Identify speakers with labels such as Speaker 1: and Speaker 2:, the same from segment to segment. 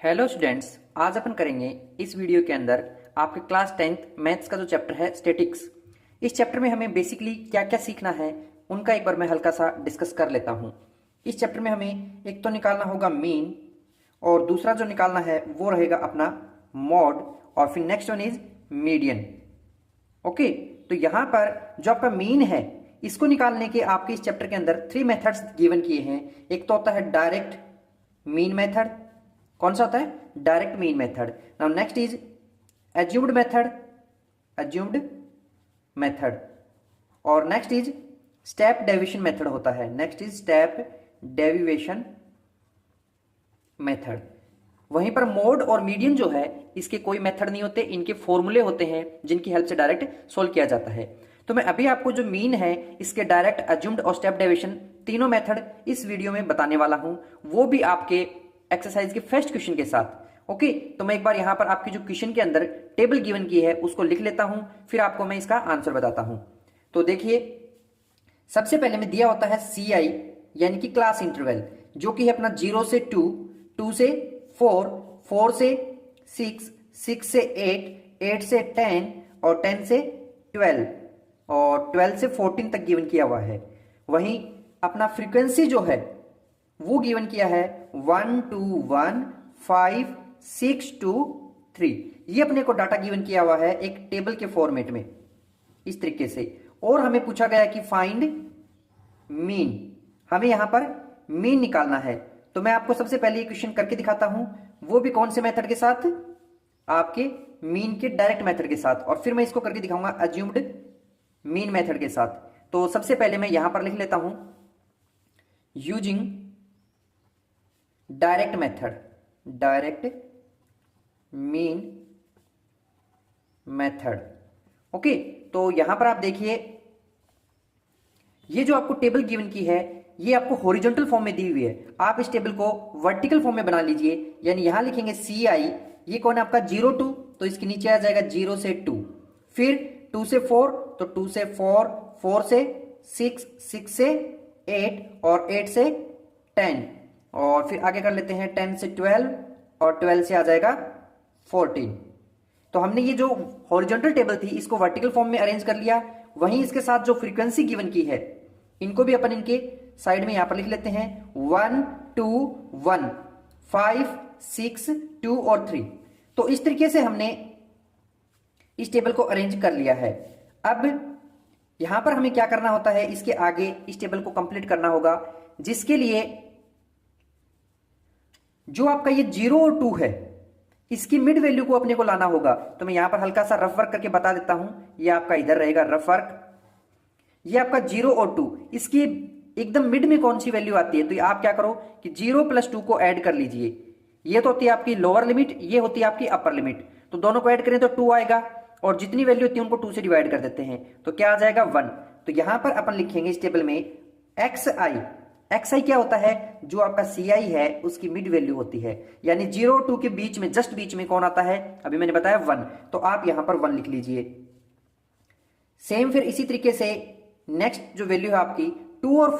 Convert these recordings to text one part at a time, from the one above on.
Speaker 1: Hello students, आज अपन करेंगे इस वीडियो के अंदर आपके क्लास 10th मैथ्स का जो चैप्टर है स्टैटिक्स। इस चैप्टर में हमें बेसिकली क्या क्या सीखना है उनका एक बार मैं हल्का सा डिस्कस कर लेता हूँ। इस चैप्टर में हमें एक तो निकालना होगा मीन और दूसरा जो निकालना है वो रहेगा अपना मॉड और फिर next one is median. Okay, तो यहाँ पर जो आपका मीन है इसको निकालने के आपके इस चैप्टर के अंदर 3 मेथड्स गिवन किए हैं। एक तो होता है डायरेक्ट मीन मेथड। कौन सा होता है? Direct mean method. Now next is assumed method और next is step deviation method होता है। Next is step deviation method. वहीं पर मोड और मीडियन जो है इसके कोई मेथड नहीं होते, इनके फॉर्मूले होते हैं जिनकी हेल्प से डायरेक्ट सोल्व किया जाता है। तो मैं अभी आपको जो मीन है इसके डायरेक्ट, एज्यूम्ड और स्टेप डेविएशन तीनों मेथड इस वीडियो में बताने वाला हूं, वो भी आपके एक्सरसाइज के फर्स्ट क्वेश्चन के साथ। ओके, तो मैं एक बार यहां पर आपकी जो क्वेश्चन के अंदर टेबल गिवन की है उसको लिख लेता हूं, फिर आपको मैं इसका आंसर बताता हूं। तो देखिए, सबसे पहले में दिया होता है CI यानी कि क्लास इंटरवल, जो कि है अपना 0 से 2, 2 से 4, 4 से 6, 6 से 8, 8 से 10 और 10 से 12 और 12 से 14 तक गिवन किया हुआ है। वहीं अपना फ्रीक्वेंसी जो है वो गिवन किया है 1 2 1 5 6 2 3। ये अपने को डाटा गिवन किया हुआ है एक टेबल के फॉर्मेट में इस तरीके से। और हमें पूछा गया कि फाइंड मीन, हमें यहां पर मीन निकालना है। तो मैं आपको सबसे पहले ये क्वेश्चन करके दिखाता हूं, वो भी कौन से मेथड के साथ? आपके मीन के डायरेक्ट मेथड के साथ, और फिर मैं इसको करके दिखाऊंगा एज्यूम्ड मीन मेथड के साथ। तो सबसे पहले मैं यहां पर लिख लेता हूं using direct method, direct mean method. Okay, तो यहां पर आप देखिए ये जो आपको टेबल गिवन की है ये आपको हॉरिजॉन्टल फॉर्म में दी हुई है। आप इस टेबल को वर्टिकल फॉर्म में बना लीजिए, यानी यहां लिखेंगे CI, ये कौन है आपका 0 2, तो इसके नीचे आ जाएगा 0 से 2, फिर 2 से 4 तो 2 से 4, 4 से 6, 6 से 8 और 8 से 10 और फिर आगे कर लेते हैं 10 से 12 और 12 से आ जाएगा 14। तो हमने ये जो हॉरिजॉन्टल टेबल थी इसको वर्टिकल फॉर्म में अरेंज कर लिया। वहीं इसके साथ जो फ्रीक्वेंसी गिवन की है इनको भी अपन इनके साइड में यहां पर लिख लेते हैं 1 2 1 5 6 2 और 3। तो इस तरीके से हमने इस टेबल को अरेंज कर लिया है। अब यहां पर हमें क्या करना होता है, इसके आगे इस टेबल को कंप्लीट करना होगा, जिसके लिए जो आपका ये 0 और 2 है इसकी मिड वैल्यू को अपने को लाना होगा। तो मैं यहां पर हल्का सा रफ वर्क करके बता देता हूं, ये आपका इधर रहेगा रफ वर्क। ये आपका 0 और 2 इसकी एकदम मिड में कौन सी वैल्यू आती है, तो आप क्या करो कि 0 प्लस 2 को ऐड कर लीजिए। ये तो होती है आपकी लोअर लिमिट, ये होती है आपकी अपर लिमिट। तो दोनों को ऐड करें तो 2 आएगा और जितनी वैल्यू होती है उनको 2 से डिवाइड कर देते हैं तो क्या आ जाएगा 1। तो यहां पर अपन लिखेंगे इस टेबल में XI क्या होता है? जो आपका CI है उसकी मिड वैल्यू होती है, यानी 0 2 के बीच में, जस्ट बीच में कौन आता है? अभी मैंने बताया 1, तो आप यहां पर 1 लिख लीजिए। सेम फिर इसी तरीके से नेक्स्ट जो वैल्यू है आपकी 2 और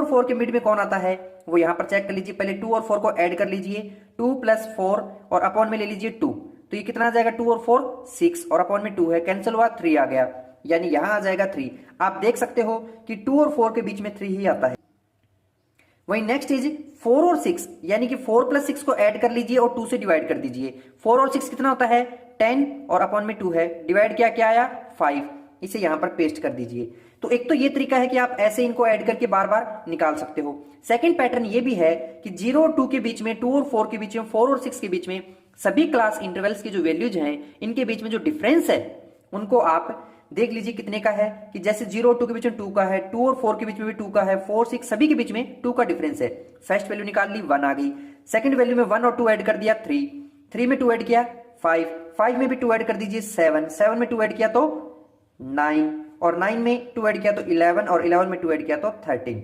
Speaker 1: 4 के मिड में कौन आता है वो यहां पर चेक कर लीजिए। पहले 2 और 4 को ऐड कर लीजिए, 2 प्लस 4 और अपॉन में ले लीजिए 2, तो ये कितना आ जाएगा 2 और 4 6 और अपॉन में 2 है, कैंसिल हुआ 3 आ गया, यानी यहां आ जाएगा 3। आप देख सकते हो कि 2 और 4 के बीच में 3 ही आता है। वही नेक्स्ट इज 4 और 6, यानी कि 4 प्लस 6 को ऐड कर लीजिए और 2 से डिवाइड कर दीजिए। 4 और 6 कितना होता है? 10 और अपॉन में 2 है, डिवाइड क्या आया 5, इसे यहां पर पेस्ट कर दीजिए। तो एक तो ये तरीका है कि आप ऐसे इनको ऐड करके बार बार निकाल सकते हो। सेकंड पैटर्न ये भी है कि 0 और 2 के बीच में, 2 और 4 के बीच में, 4 और 6 के बीच में सभी क्लास इंटरवल्स की जो वैल्यूज हैं इनके बीच में जो डिफरेंस है उनको आप देख लीजिए कितने का है, कि जैसे 0 और 2 के बीच में 2 का है, 2 और 4 के बीच में भी 2 का है, 4 6 सभी के बीच में 2 का डिफरेंस है। फर्स्ट वैल्यू निकाल ली 1 आ गई, सेकंड वैल्यू में 1 और 2 ऐड कर दिया 3, 3 में 2 ऐड किया 5, 5 में भी 2 ऐड कर दीजिए 7, 7 में 2 ऐड किया तो 9 और 9 में 2 ऐड किया तो 11 और 11 में 2 ऐड किया तो 13।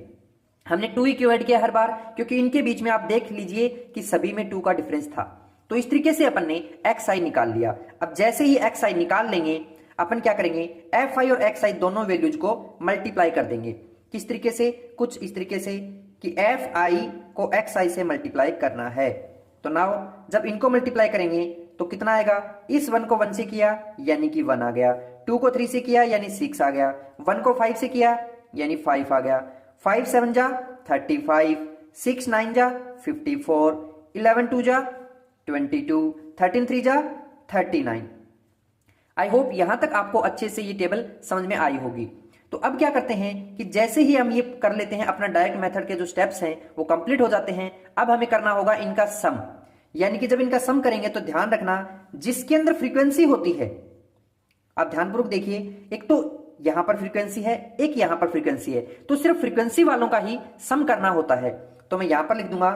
Speaker 1: हमने 2 ही क्यों ऐड किया हर बार? क्योंकि इनके बीच में आप देख लीजिए कि सभी में 2 का डिफरेंस था। तो इस तरीके से अपन ने XI निकाल लिया। अब जैसे ही XI निकाल लेंगे अपन क्या करेंगे, FI और XI दोनों वैल्यूज को मल्टीप्लाई कर देंगे। किस तरीके से? कुछ इस तरीके से कि एफ आई को एक्स आई से मल्टीप्लाई करना है। तो नाउ जब इनको मल्टीप्लाई करेंगे तो कितना आएगा, इस 1 को 1 से किया यानी कि 1 आ गया, 2 को 3 से किया यानी 6 आ गया, 1 को 5 से किया यानी 5 आ गया, 5 7 जा 35, 6 9 जा 54, 11 2 जा 22, 13 3 जा 39। आई होप यहां तक आपको अच्छे से ये टेबल समझ में आई होगी। तो अब क्या करते हैं कि जैसे ही हम ये कर लेते हैं, अपना डायरेक्ट मेथड के जो स्टेप्स हैं वो कंप्लीट हो जाते हैं। अब हमें करना होगा इनका सम, यानी कि जब इनका सम करेंगे तो ध्यान रखना जिसके अंदर फ्रीक्वेंसी होती है, आप ध्यानपूर्वक देखिए, एक तो यहां पर फ्रीक्वेंसी है, एक यहां पर फ्रीक्वेंसी है, तो सिर्फ फ्रीक्वेंसी वालों का ही सम करना होता है। तो मैं यहां पर लिख दूंगा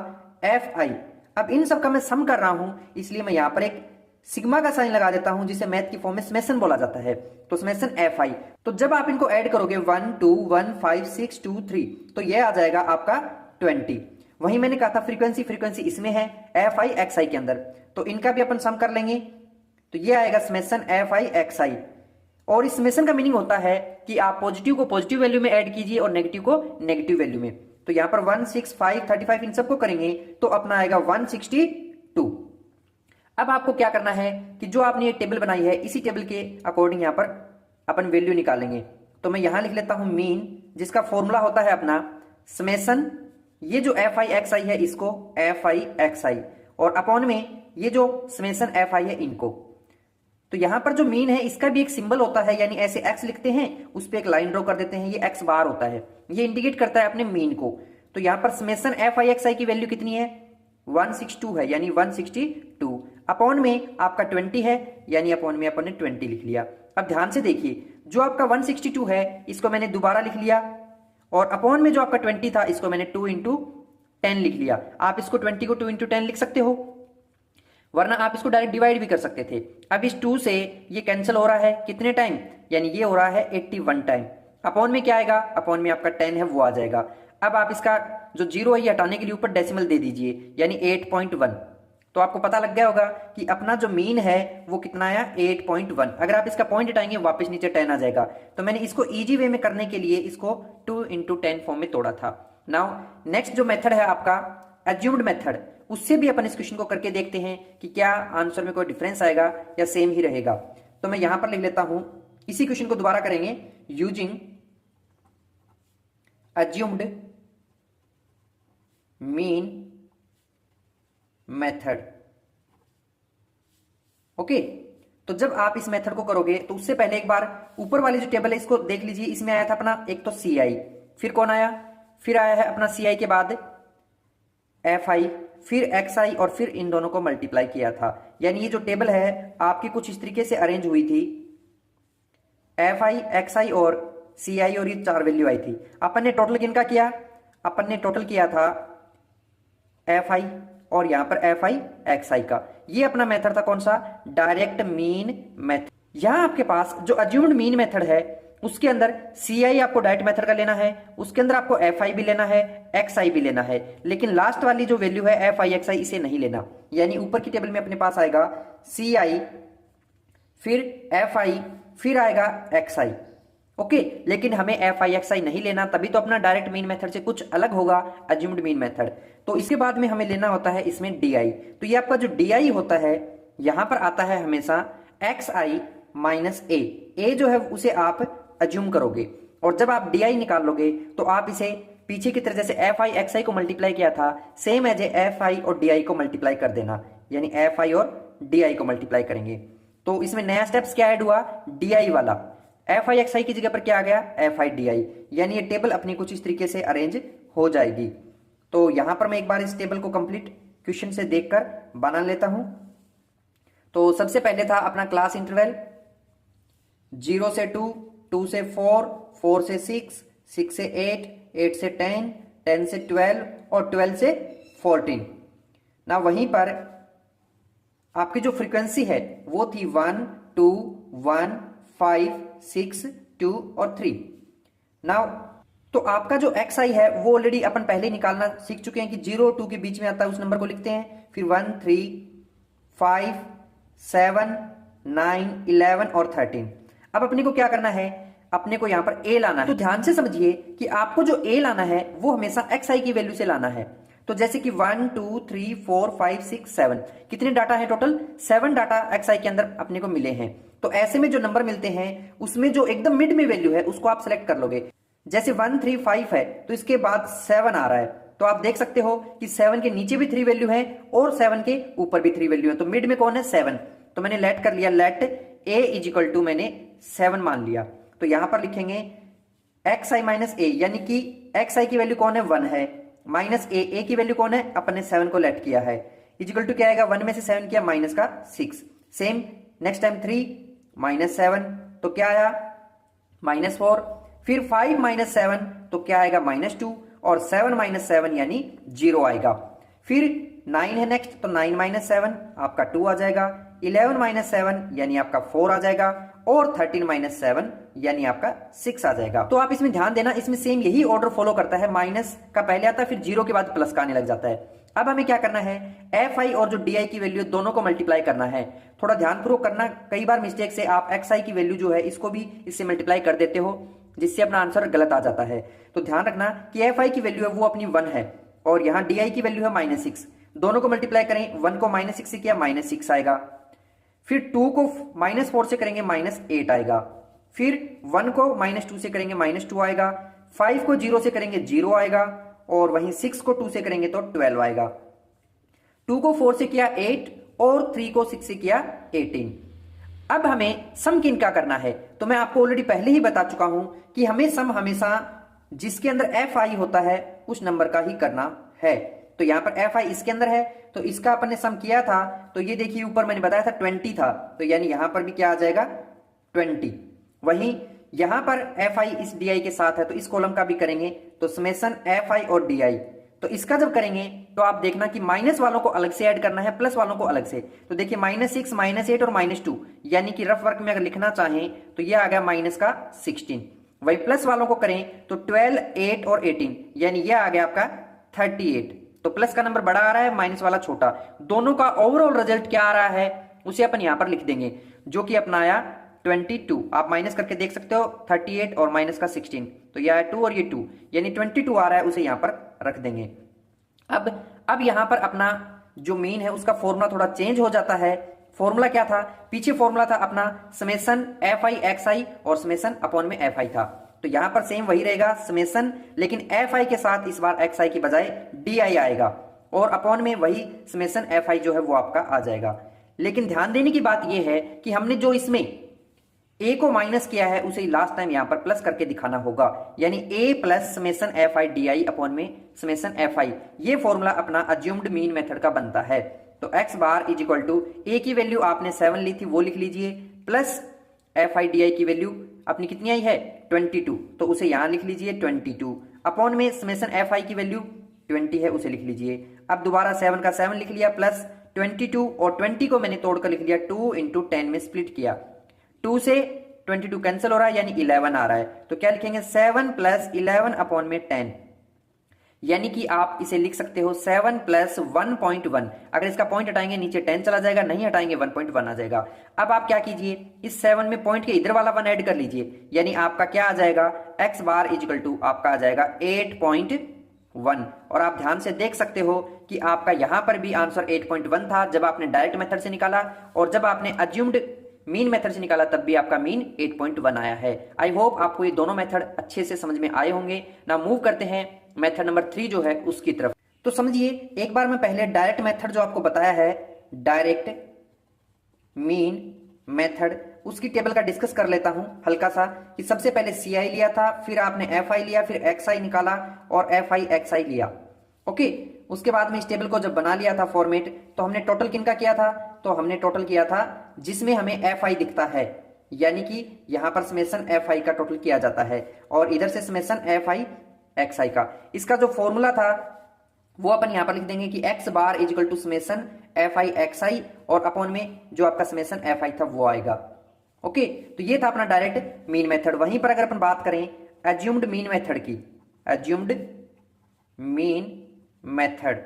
Speaker 1: एफ आई। अब इन सब का मैं सम कर रहा हूं, इसलिए मैं यहां पर एक सिग्मा का साइन लगा देता हूं, जिसे मैथ की फॉर्म में समेशन बोला जाता है। तो समेशन एफ आई। तो जब आप इनको ऐड करोगे 1 2 1 5 6 2 3, तो यह आ जाएगा आपका 20। वहीं मैंने कहा था फ्रीक्वेंसी इसमें है एफ आई एक्स आई के अंदर, तो इनका भी अपन सम कर लेंगे। तो ये आएगा समेशन एफ आई एक्स आई। और इस समेशन का मीनिंग होता है कि आप पॉजिटिव को पॉजिटिव वैल्यू में ऐड कीजिए और नेगेटिव को नेगेटिव वैल्यू में। तो यहां पर 1 6 5 35 इन सबको करेंगे तो अपना आएगा 162। अब आपको क्या करना है कि जो आपने ये टेबल बनाई है, इसी टेबल के अकॉर्डिंग यहां पर अपन वैल्यू निकालेंगे। तो मैं यहां लिख लेता हूं मीन, जिसका फॉर्मूला होता है अपना समेशन, ये जो एफ आई एक्स आई है इसको एफ आई एक्स आई, और अपॉन में ये जो समेशन एफ आई है इनको। तो यहां पर जो मीन है इसका भी एक सिंबल होता है, यानी ऐसे एक्स लिखते हैं, उस पर एक लाइन ड्रॉ कर देते हैं, ये एक्स बार होता है, ये इंडिकेट करता है अपने मीन को। तो यहां पर समेशन एफ आई एक्स आई की वैल्यू कितनी है, 162 है, यानी 162 अपॉन में आपका 20 है, यानी अपॉन में अपन ने 20 लिख लिया। अब ध्यान से देखिए, जो आपका 162 है इसको मैंने दोबारा लिख लिया, और अपॉन में जो आपका 20 था इसको मैंने 2 इंटू 10 लिख लिया। आप इसको 20 को 2 इंटू 10 लिख सकते हो, वरना आप इसको डायरेक्ट डिवाइड भी कर सकते थे। अब इस 2 से ये कैंसिल हो रहा है कितने टाइम, यानी ये हो रहा है 81 टाइम। अपॉन में क्या आएगा, अपॉन में आपका 10 है वो आ जाएगा। अब आप इसका जो 0 है ये हटाने के लिए ऊपर डेसिमल दे दीजिए, यानी 8.1। तो आपको पता लग गया होगा कि अपना जो मीन है वो कितना आया, 8.1। अगर आप इसका पॉइंट हटाएंगे वापस नीचे 10 आ जाएगा। तो मैंने इसको इजी वे में करने के लिए इसको 2 इंटू 10 फॉर्म में तोड़ा था। नाउ नेक्स्ट जो मेथड है आपका एज्यूम्ड मेथड, उससे भी अपन इस क्वेश्चन को करके देखते हैं कि क्या आंसर में कोई डिफरेंस आएगा या सेम ही रहेगा। तो मैं यहां पर लिख लेता हूं, इसी क्वेश्चन को दोबारा करेंगे, using assumed mean method. Okay, तो जब आप इस मेथड को करोगे तो उससे पहले एक बार ऊपर वाली जो टेबल है इसको देख लीजिए। इसमें आया था अपना एक तो सी आई, फिर कौन आया, फिर आया है अपना सी आई के बाद एफ आई, फिर एक्स आई, और फिर इन दोनों को मल्टीप्लाई किया था। यानी ये जो टेबल है आपकी कुछ इस तरीके से अरेंज हुई थी, एफ आई एक्स आई और सी आई, और ये 4 वैल्यू आई थी। अपन ने टोटल किनका किया, अपन ने टोटल किया था एफ आई और यहां पर एफ आई एक्स आई का। ये अपना मेथड था कौन सा, डायरेक्ट मीन मेथड। यहां आपके पास जो अज्यूम्ड मीन मेथड है उसके अंदर सी आई आपको डायरेक्ट मेथड का लेना है, उसके अंदर आपको एफ आई भी लेना है, एक्स आई भी लेना है, लेकिन लास्ट वाली जो वैल्यू है एफ आई एक्स आई इसे नहीं लेना। यानी ऊपर की टेबल में अपने पास आएगा सी आई, फिर एफ आई, फिर आएगा एक्स आई। ओके, लेकिन हमें एफ आई एक्स आई नहीं लेना, तभी तो अपना डायरेक्ट मीन मेथड से कुछ अलग होगा अज्यूम्ड मीन मेथड। तो इसके बाद में हमें लेना होता है इसमें डी आई। तो ये आपका जो डी आई होता है यहां पर आता है हमेशा एक्स आई माइनस ए जो है उसे आप अज्यूम करोगे, और जब आप डी आई निकाल लोगे तो आप इसे पीछे की तरह जैसे एफ आई एक्स आई को मल्टीप्लाई किया था सेम एज एफ आई और डी आई को मल्टीप्लाई कर देना, यानी एफ आई और डी आई को मल्टीप्लाई करेंगे। तो इसमें नया स्टेप्स क्या ऐड हुआ, डी आई वाला, एफ आई एक्स आई की जगह पर क्या आ गया, एफ आई डी आई। यानी ये टेबल अपनी कुछ इस तरीके से अरेंज हो जाएगी। तो यहां पर मैं एक बार इस टेबल को कंप्लीट क्वेश्चन से देखकर बना लेता हूं। तो सबसे पहले था अपना क्लास इंटरवल 0 से 2, 2 से 4, 4 से 6, 6 से 8, 8 से 10, 10 से 12 और 12 से 14 ना। वहीं पर आपकी जो फ्रीक्वेंसी है वो थी 1 2 1 5 6 2 और 3 ना। तो आपका जो एक्स आई है वो ऑलरेडी अपन पहले निकालना सीख चुके हैं कि 0 और 2 के बीच में आता है, उस नंबर को लिखते हैं। फिर 1 3 5 7 9 11 और 13। अब अपने को क्या करना है, अपने को यहाँ पर a लाना है। तो ध्यान से समझिए कि आपको जो a लाना है वो हमेशा xi की वैल्यू से लाना है। तो जैसे कि 1 2 3 4 5 6 7 कितने डाटा है टोटल? 7 डाटा xi के अंदर अपने को मिले हैं। तो ऐसे में जो नंबर मिलते हैं उसमें जो एकदम मिड में वैल्यू है उसको आप सिलेक्ट कर लोगे। जैसे 1 3 5 है तो इसके बाद 7 आ रहा है, तो आप देख सकते हो कि 7 के नीचे भी 3 वैल्यू है और 7 के ऊपर भी 3 वैल्यू है। तो मिड में कौन है? 7। तो मैंने लेट कर लिया, let a is equal to मैंने 7 मान लिया। तो यहां पर लिखेंगे xi माइनस a, यानी कि xi की वैल्यू कौन है? 1 है, माइनस a की वैल्यू कौन है? अपने 7 को लेट किया है, इजिकल टू क्या आएगा? 1 में से 7 किया माइनस का 6। सेम नेक्स्ट टाइम 3 माइनस 7 तो क्या आया? माइनस 4। फिर 5 माइनस 7 तो क्या आएगा? माइनस 2। और 7 माइनस 7 यानी 0 आएगा। फिर 9 है नेक्स्ट, तो 9 माइनस 7 आपका 2 आ जाएगा। 11 माइनस 7 यानी आपका 4 आ जाएगा। और 13 माइनस 7 यानी आपका 6 आ जाएगा। तो आप इसमें ध्यान देना, इसमें सेम यही ऑर्डर फॉलो करता है, माइनस का पहले आता है फिर 0 के बाद प्लस का आने लग जाता है। अब हमें क्या करना है? fi और जो di की वैल्यू दोनों को मल्टीप्लाई करना है। थोड़ा ध्यानपूर्वक करना, कई बार मिस्टेक से आप xi की वैल्यू जो है इसको भी इससे मल्टीप्लाई कर देते हो, जिससे अपना आंसर गलत आ जाता है। तो ध्यान रखना कि fi की वैल्यू है वो अपनी 1 है और यहाँ di की वैल्यू है -6। दोनों को मल्टीप्लाई करें, 1 को -6 से किया -6 आएगा। फिर 2 को -4 से करेंगे -8 आएगा। फिर 1 को -2 से करेंगे -2 आएगा। 5 को 0 से करेंगे 0 आएगा। और वहीं 6 को 2 से करेंगे तो 12 आएगा। 2 को 4 से किया 8 और 3 को 6 से किया 18। अब हमें सम किन का करना है? तो मैं आपको ऑलरेडी पहले ही बता चुका हूं कि हमें सम हमेशा जिसके अंदर fi होता है उस नंबर का ही करना है। तो यहां पर fi इसके अंदर है तो इसका अपन ने सम किया था, तो ये देखिए ऊपर मैंने बताया था 20 था, तो यानी यहां पर भी क्या आ जाएगा? 20। वहीं यहां पर fi इस di के साथ है तो इस कॉलम का भी करेंगे, तो समेशन fi और di। तो इसका जब करेंगे तो आप देखना कि माइनस वालों को अलग से ऐड करना है, प्लस वालों को अलग से। तो देखिए -6 -8 और -2, यानी कि रफ वर्क में अगर लिखना चाहें तो ये आ गया माइनस का 16। वही प्लस वालों को करें तो 12 8 और 18, यानी ये आ गया आपका 38। तो प्लस का नंबर बड़ा आ रहा है, माइनस वाला छोटा। दोनों का ओवरऑल रिजल्ट क्या आ रहा है उसे अपन यहां पर लिख देंगे, जो कि अपना आया 22। आप माइनस करके देख सकते हो, 38 और माइनस का 16, तो यह आया 2 और ये 2, यानी 22 आ रहा है, उसे यहां पर रख देंगे। अब यहां पर अपना जो मीन है उसका फॉर्मूला थोड़ा चेंज हो जाता है। फॉर्मूला क्या था? पीछे फॉर्मूला था अपना समेशन fi xi और समेशन अपॉन में fi था। तो यहां पर सेम वही रहेगा समेशन, लेकिन fi के साथ इस बार xi की बजाय di आएगा और अपॉन में वही समेशन fi जो है वो आपका आ जाएगा। लेकिन ध्यान देने की बात यह है कि हमने जो इसमें a को माइनस किया है उसे लास्ट टाइम यहां पर प्लस करके दिखाना होगा, यानी a plus summation fi di upon में समेशन fi। ये फॉर्मूला अपना अज्यूम्ड मीन मेथड का बनता है। तो x bar is equal to a की वैल्यू आपने 7 ली थी वो लिख लीजिए, प्लस fi di की वैल्यू अपनी कितनी आई है? 22, तो उसे यहां लिख लीजिए 22, अपॉन में समेशन fi की वैल्यू 20 है उसे लिख लीजिए। अब दोबारा 7 का 7 लिख लिया, प्लस 22 और 20 को मैंने तोड़कर लिख लिया 2 × 10 में स्प्लिट किया। 2 से 22 कैंसिल हो रहा है, यानी 11 आ रहा है। तो क्या लिखेंगे? 7 + 11 अपॉन में 10, यानी कि आप इसे लिख सकते हो 7 + 1.1। अगर इसका पॉइंट हटाएंगे नीचे 10 चला जाएगा, नहीं हटाएंगे 1.1 आ जाएगा। अब आप क्या कीजिए, इस 7 में पॉइंट के इधर वाला 1 ऐड कर लीजिए, यानी आपका क्या आ जाएगा? x bar is equal to आपका आ जाएगा 8.1। और आप ध्यान से देख सकते हो कि आपका यहां पर भी आंसर 8.1 था जब आपने डायरेक्ट मेथड से निकाला, और जब आपने अज्यूम्ड मीन मेथड से निकाला तब भी आपका मीन 8.1 आया है। आई होप आपको ये दोनों मेथड अच्छे से समझ में आए होंगे ना। मूव करते हैं मेथड नंबर 3 जो है उसकी तरफ। तो समझिए एक बार मैं पहले डायरेक्ट मेथड जो आपको बताया है, डायरेक्ट मीन मेथड, उसकी टेबल का डिस्कस कर लेता हूं हल्का सा। कि सबसे पहले ci लिया था, फिर आपने fi लिया, फिर xi निकाला और fi xi लिया। ओके, उसके बाद में इस टेबल को जब बना लिया था फॉर्मेट, तो हमने टोटल किनका किया था? तो हमने टोटल किया था जिसमें हमें fi दिखता है, यानी कि यहां पर समेशन fi का टोटल किया जाता है और इधर से समेशन fi xi का। इसका जो फॉर्मूला था वो अपन यहां पर लिख देंगे कि x bar is equal to summation fi xi और अपॉन में जो आपका समेशन fi था वो आएगा। ओके, तो ये था अपना डायरेक्ट मीन मेथड। वहीं पर अगर अपन बात करें एज्यूम्ड मीन मेथड की, एज्यूम्ड मीन मेथड,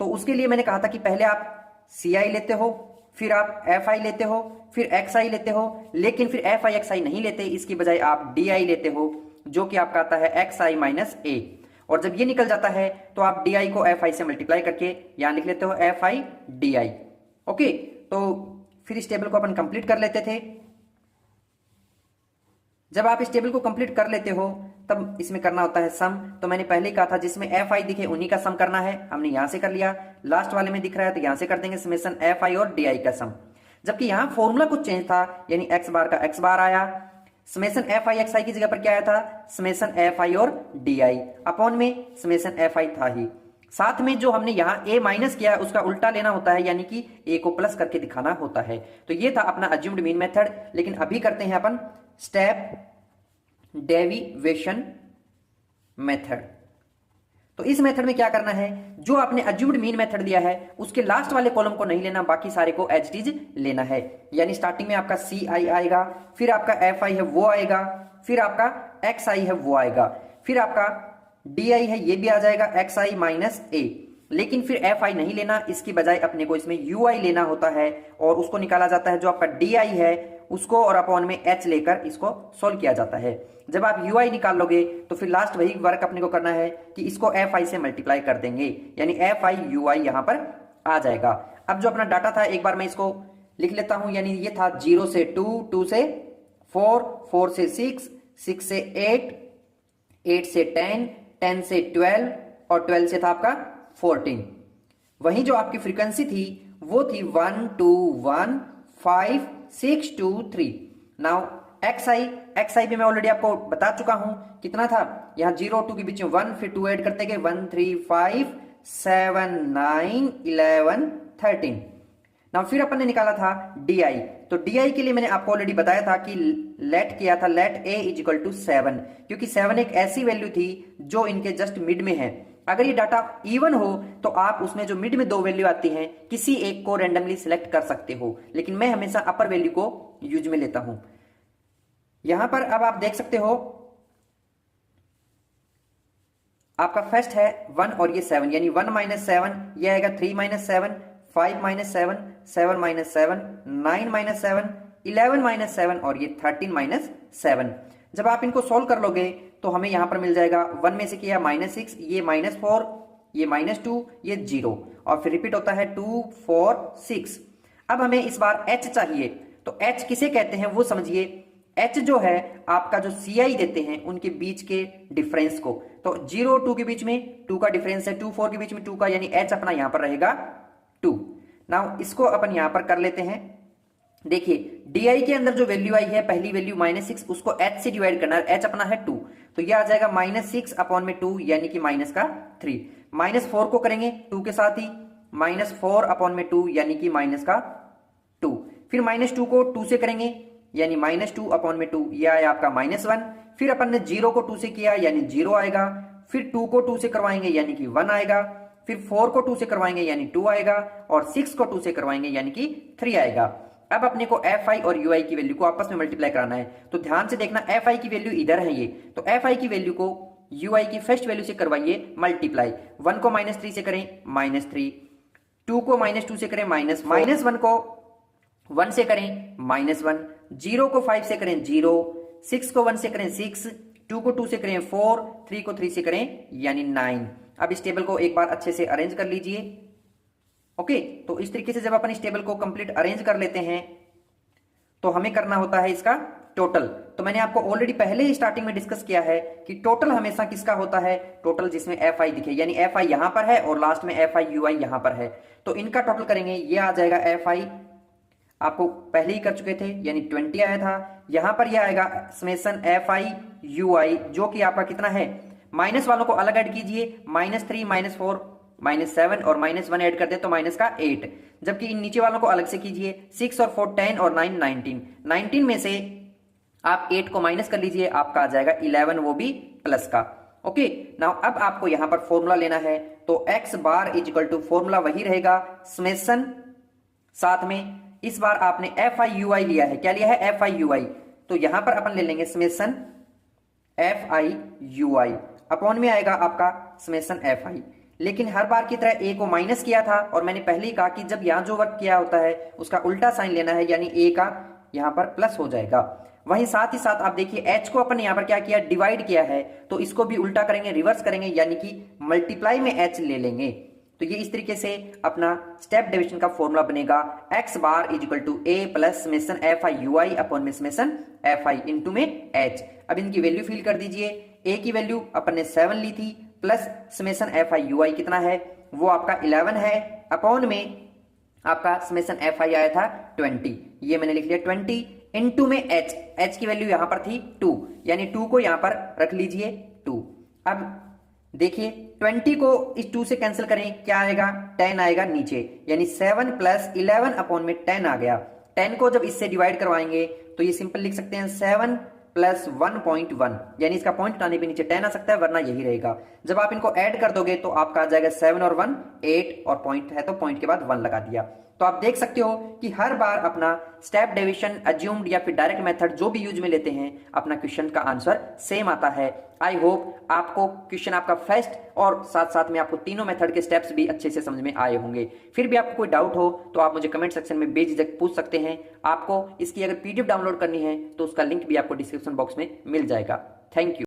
Speaker 1: तो उसके लिए मैंने कहा था कि पहले आप ci लेते हो, फिर आप एफ आई लेते हो, फिर एक्स आई लेते हो, लेकिन फिर एफ आई एक्स आई नहीं लेते, इसकी बजाय आप डी आई लेते हो, जो कि आपका आता है एक्स आई माइनस ए। और जब ये निकल जाता है तो आप डी आई को एफ आई से मल्टीप्लाई करके यहां लिख लेते हो F I D I. Okay, तो फिर इस टेबल को अपन कंप्लीट कर लेते थे। जब आप इस टेबल को कंप्लीट कर लेते हो तब इसमें करना होता है सम। तो मैंने पहले ही कहा था जिसमें एफ आई दिखे उन्हीं का सम करना है, हमने यहां से कर लिया। लास्ट वाले में दिख रहा है तो यहां से कर देंगे समेशन एफ आई और डी आई का सम। जबकि यहां फॉर्मूला कुछ चेंज था, यानी एक्स बार का एक्स बार आया, समेशन एफ आई एक्स आई की जगह पर क्या आया था, समेशन एफ आई और डी आई, अपॉन में समेशन एफ आई था ही। साथ में जो हमने यहां ए माइनस किया उसका उल्टा लेना होता है, यानी कि ए को प्लस करके दिखाना होता है। तो ये था अपना अज्यूम्ड मीन मेथड। लेकिन अभी करते हैं अपन स्टेप डेविएशन मेथड। तो इस मेथड में क्या करना है, जो आपने अज्यूम्ड मीन मेथड दिया है उसके लास्ट वाले कॉलम को नहीं लेना, बाकी सारे को एज इट इज लेना है। यानी स्टार्टिंग में आपका सी आई आएगा, फिर आपका एफ आई है वो आएगा, फिर आपका एक्स आई है वो आएगा, फिर आपका डी आई है ये भी आ जाएगा एक्स आई माइनस ए। लेकिन फिर एफ आई नहीं लेना, इसकी बजाय अपने को इसमें यू आई लेना होता है और उसको निकाला जाता है। जो आपका डी आई है उसको और अपॉन में एच लेकर इसको सोल्व किया जाता है। जब आप यू आई निकाल लोगे तो फिर लास्ट वही वर्क अपने को करना है कि इसको एफ आई से मल्टीप्लाई कर देंगे, यानी एफ आई यू आई यहां पर आ जाएगा। अब जो अपना डाटा था एक बार मैं इसको लिख लेता हूं, यानी ये था 0 से 2, 2 से 4, 4 से 6, 6 से 8, 8 से 10, 10 से 12 और 12 से था आपका 14। वहीं जो आपकी फ्रीक्वेंसी थी वो थी 1 2 1 5 6 2 3। नाउ एक्स आई भी मैं ऑलरेडी आपको बता चुका हूं कितना था, यहां 0 2 के बीच में 1, फिर 2 ऐड करते गए 1 3 5 7 9 11 13। नाउ फिर अपन ने निकाला था डी आई। तो डी आई के लिए मैंने आपको ऑलरेडी बताया था कि लेट किया था, let A is equal to 7, क्योंकि 7 एक ऐसी वैल्यू थी जो इनके जस्ट मिड में है। अगर ये डाटा इवन हो तो आप उसमें जो मिड में दो वैल्यू आती हैं किसी एक को रैंडमली सिलेक्ट कर सकते हो, लेकिन मैं हमेशा अपर वैल्यू को यूज में लेता हूं। यहां पर अब आप देख सकते हो आपका फर्स्ट है 1 और ये 7, यानी 1 माइनस 7 ये आएगा 3 minus 7, 5 minus 7, 7 minus 7, 9 minus 7, 11 minus 7 और ये 13 माइनस 7। जब आप इनको सोल्व कर लोगे तो हमें यहां पर मिल जाएगा 1 में से किया -6, ये -4, ये -2, ये 0 और फिर रिपीट होता है 2 4 6। अब हमें इस बार h चाहिए, तो h किसे कहते हैं वो समझिए। h जो है आपका जो ci देते हैं उनके बीच के डिफरेंस को। तो 0 2 के बीच में 2 का डिफरेंस है, 2 4 के बीच में 2 का, यानी h अपना यहां पर रहेगा 2। नाउ इसको अपन यहां पर कर लेते हैं। देखिए di के अंदर जो वैल्यू आई है पहली वैल्यू -6, उसको h से डिवाइड करना है, h अपना है 2, तो ये आ जाएगा -6 अपॉन में 2 यानी कि -3। -4 को करेंगे 2 के साथ ही, -4 अपॉन में 2 यानी कि -2। फिर -2 को 2 से करेंगे यानी -2 अपॉन में 2, ये आया आपका -1। फिर अपन ने 0 को 2 से किया यानी 0 आएगा, फिर 2 को 2 से करवाएंगे यानी कि 1 आएगा, फिर 4 को 2 से करवाएंगे यानी 2 आएगा और 6 को 2 से करवाएंगे यानी कि 3 आएगा। अब अपने को एफ आई और यू आई की वैल्यू को आपस में मल्टीप्लाई कराना है। तो ध्यान से देखना, एफ आई की वैल्यू इधर है ये, तो एफ आई की वैल्यू को यू आई की फर्स्ट वैल्यू से करवाइए मल्टीप्लाई। 1 को -3 से करें -3, 2 को -2 से करें -1 को 1 से करें -1, 0 को 5 से करें 0, 6 को 1 से करें 6, 2 को 2 से करें 4, 3 को 3 से करें यानी 9। अब इस टेबल को एक बार अच्छे से अरेंज कर लीजिए। ओके, तो इस तरीके से जब अपन इस टेबल को कंप्लीट अरेंज कर लेते हैं तो हमें करना होता है इसका टोटल। तो मैंने आपको ऑलरेडी पहले ही स्टार्टिंग में डिस्कस किया है कि टोटल हमेशा किसका होता है, टोटल जिसमें एफ आई दिखे, यानी एफ आई यहां पर है और लास्ट में एफ आई यू आई यहां पर है। तो इनका टोटल करेंगे, ये आ जाएगा एफ आई, आपको पहले ही कर चुके थे यानी 20 आया था। यहां पर यह आएगा समेशन एफ आई यू आई, जो कि आपका कितना है, माइनस वालों को अलग ऐड कीजिए, -3 -4 -7 और -1 ऐड कर दे तो -8, जबकि इन नीचे वालों को अलग से कीजिए, 6 और 4 10 और 9 19। 19 में से आप 8 को माइनस कर लीजिए, आपका आ जाएगा 11, वो भी प्लस का। ओके, नाउ अब आपको यहां पर फॉर्मूला लेना है, तो x bar is equal to formula वही रहेगा समेशन, साथ में इस बार आपने एफ आई यू आई लिया है। क्या लिया है, एफ आई यू आई, तो यहां पर अपन ले लेंगे summation F I you I, upon में आएगा आपका समेशन एफ आई। लेकिन हर बार की तरह a को माइनस किया था, और मैंने पहले ही कहा कि जब यहाँ जो वर्क किया होता है उसका उल्टा साइन लेना है, यानी a का यहाँ पर प्लस हो जाएगा। वहीं साथ ही साथ आप देखिए h को अपन यहाँ पर क्या किया, डिवाइड किया है, तो इसको भी उल्टा करेंगे, रिवर्स करेंगे, यानी कि मल्टीप्लाई में h ले लेंगे। तो ये इस तरीके से अपना स्टेप डिवीजन का फॉर्मूला बनेगा, x bar is equal to a plus summation F I you I upon में समेशन एफ आई इंटू में h। अब इनकी वैल्यू फिल कर दीजिए। a की वैल्यू अपन ने 7 ली थी, plus summation F I you i कितना है, वो आपका 11 है, अपॉन में आपका समेशन एफ आई आया था 20, ये मैंने लिख लिया 20 इंटू में h की वैल्यू यहां पर थी 2, यानी 2 को यहां पर रख लीजिए 2। अब देखिए 20 को इस 2 से कैंसिल करें, क्या आएगा, 10 आएगा नीचे, यानी 7 प्लस 11 अपॉन में 10 आ गया। 10 को जब इससे डिवाइड करवाएंगे तो ये सिंपल लिख सकते हैं 7 प्लस 1.1, यानी इसका पॉइंट हटाने पे नीचे 10 आ सकता है, वरना यही रहेगा। जब आप इनको ऐड कर दोगे तो आपका आ जाएगा 7 और 1 8, और पॉइंट है तो पॉइंट के बाद 1 लगा दिया। तो आप देख सकते हो कि हर बार अपना स्टेप डिवीजन, अज्यूम्ड या फिर डायरेक्ट मेथड जो भी यूज में लेते हैं, अपना क्वेश्चन का आंसर सेम आता है। आई होप आपको क्वेश्चन आपका फर्स्ट और साथ साथ में आपको तीनों मेथड के स्टेप्स भी अच्छे से समझ में आए होंगे। फिर भी आपको कोई डाउट हो तो आप मुझे कमेंट सेक्शन में बेझिझक पूछ सकते हैं। आपको इसकी अगर पीडीएफ डाउनलोड करनी है तो उसका लिंक भी आपको डिस्क्रिप्शन बॉक्स में मिल जाएगा। Thank you.